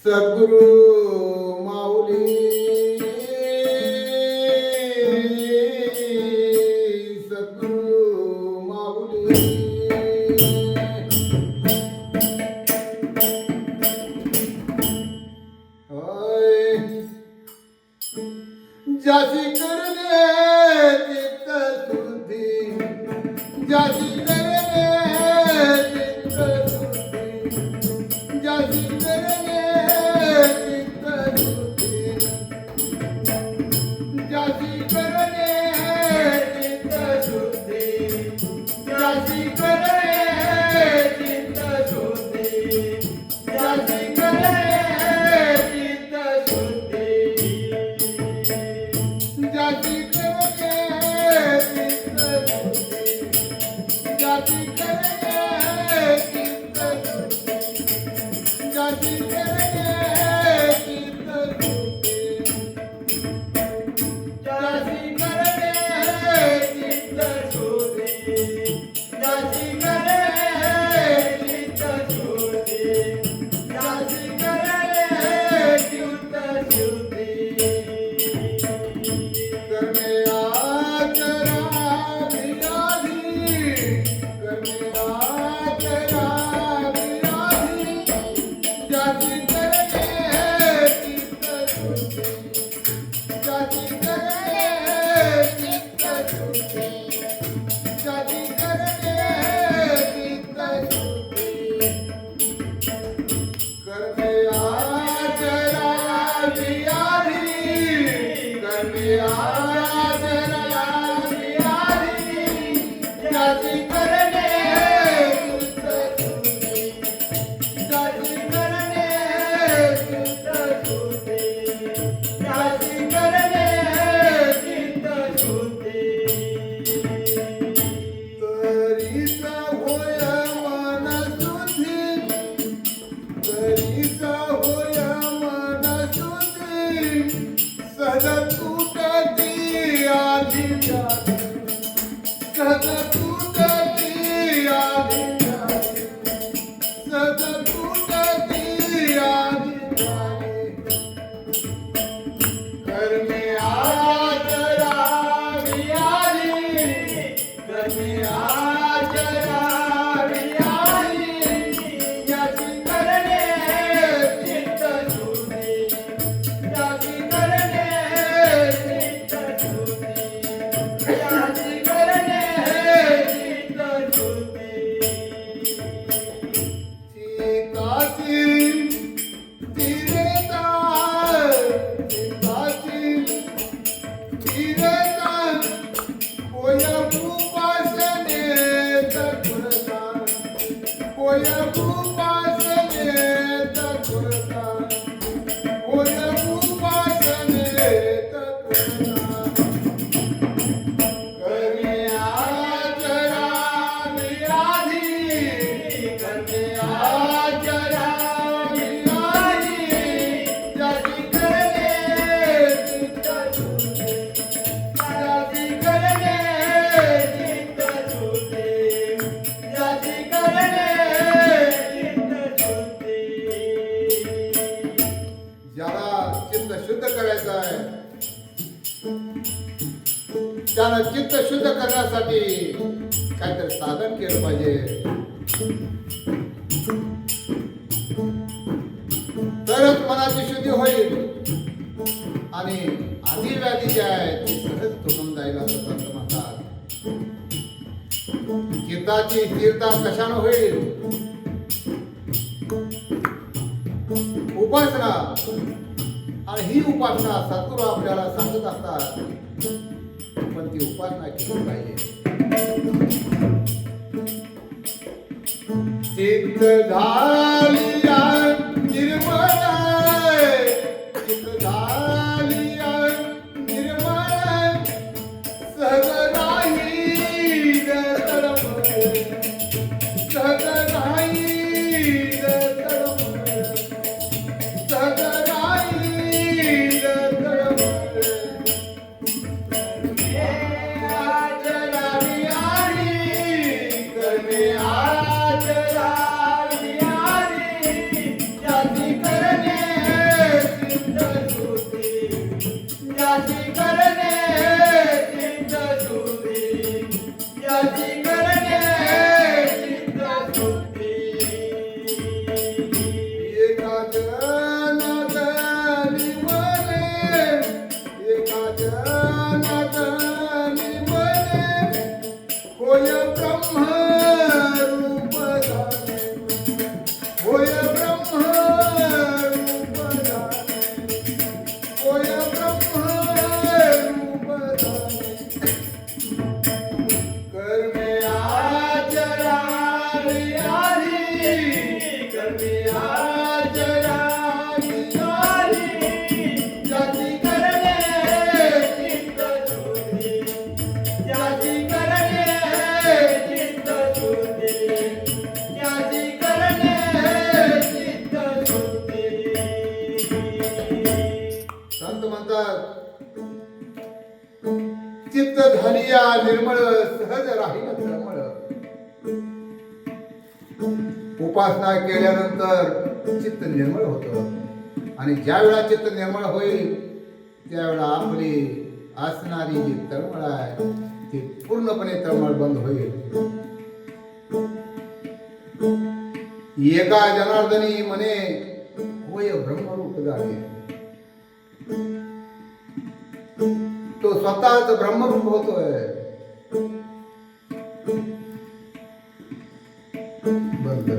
सद्गुरु माऊली सद्गुरु माऊली जासी करणे चित्त शुद्धी जासी करणे चित्त शुद्धी जासी करणे चित्त शुद्धी जासी करणे चित्त शुद्धी जासी करणे चित्त शुद्धी जासी करणे चित्त शुद्धी जाती करणे चित्त शुद्धी जाती करणे चित्त शुद्धी जाती करणे चित्त शुद्धी जाती करणे चित्त शुद्धी जाती करणे चित्त शुद्धी जाती करणे चित्त शुद्धी करणे आचरा विराधी करणे आचरा विराधी जाती करणे चित्त शुद्धी जाती करणे चित्त शुद्धी जाती करणे चित्त शुद्धी करणे आचरा विराधी करणे आचरा विराधी जाती करणे चित्त शुद्धी जाती करणे चित्त शुद्धी जाती करणे चित्त शुद्धी तरीचा होय मन शुद्धी तरीचा होय मन शुद्धी सदतुटती आधी जाती सदतुटती आधी जाती सदतुटती आधी जाती कर्मे आचरा विराधी कर्मे आचरा विराधी जाती करणे चित्त शुद्धी जाती करणे चित्त शुद्धी जाती करणे चित्त शुद्धी चित्ताची स्थिरता चित्ताची स्थिरता होय उपासनेत गुरता होय उपासनेत गुरता होय उपासनेत गुरता करणे आचरा विराधी करणे आचरा विराधी जाती करणे चित्त शुद्धी जाती करणे चित्त शुद्धी जाती करणे चित्त शुद्धी ज्याला चित्त शुद्ध करायचं आहे त्याला चित्त शुद्ध करण्यासाठी काहीतरी साधन केलं पाहिजे तर तरच मनाची शुद्धी होईल आणि आधी व्याधी जे आहे ती सहज तुटून जाईल असं संत म्हणतात. चित्ताची स्थिरता कशानं होईल? उपासना. आणि ही उपासना सद्गुरू आपल्याला सांगत असतात, पण ती उपासना केली पाहिजे. चित्त झालिया निर्मळ, चित्त झालिया निर्मळ, सहज राहील तळमळ, सहज राहील तळमळ, सहज राहील तळमळ. आचरावी आणि करणे आचरावी आणि ज्याची करणे चित्तशुद्धी, ज्याची करणे चित्तशुद्धी, ज्याची करणे चित्तशुद्धी. एका जनात निमले, एका जनात निमले, होय ब्रह्म रूप धारे, होय ब्रह्म रूप धारे, होय ब्रह्म रूप धारे. कर्मे आचरावी आधी, कर्मे आचरावी आधी, ज्याची करणे चित्तशुद्धी, ज्याची करणे चित्तशुद्धी, ज्याची करणे चित्तशुद्धी. संत म्हणतात, चित्त झालिया निर्मळ, सहज राहील तळमळ. उपासना केल्यानंतर चित्त निर्मळ होतं आणि ज्या वेळा चित्त निर्मळ होईल त्यावेळा आपली असणारी जी तळमळ आहे ती पूर्णपणे तळमळ बंद होईल. एका जनार्दनी म्हणे होय ब्रह्मरूप झाले. तो स्वतःच ब्रह्मरूप होतोय. बंद.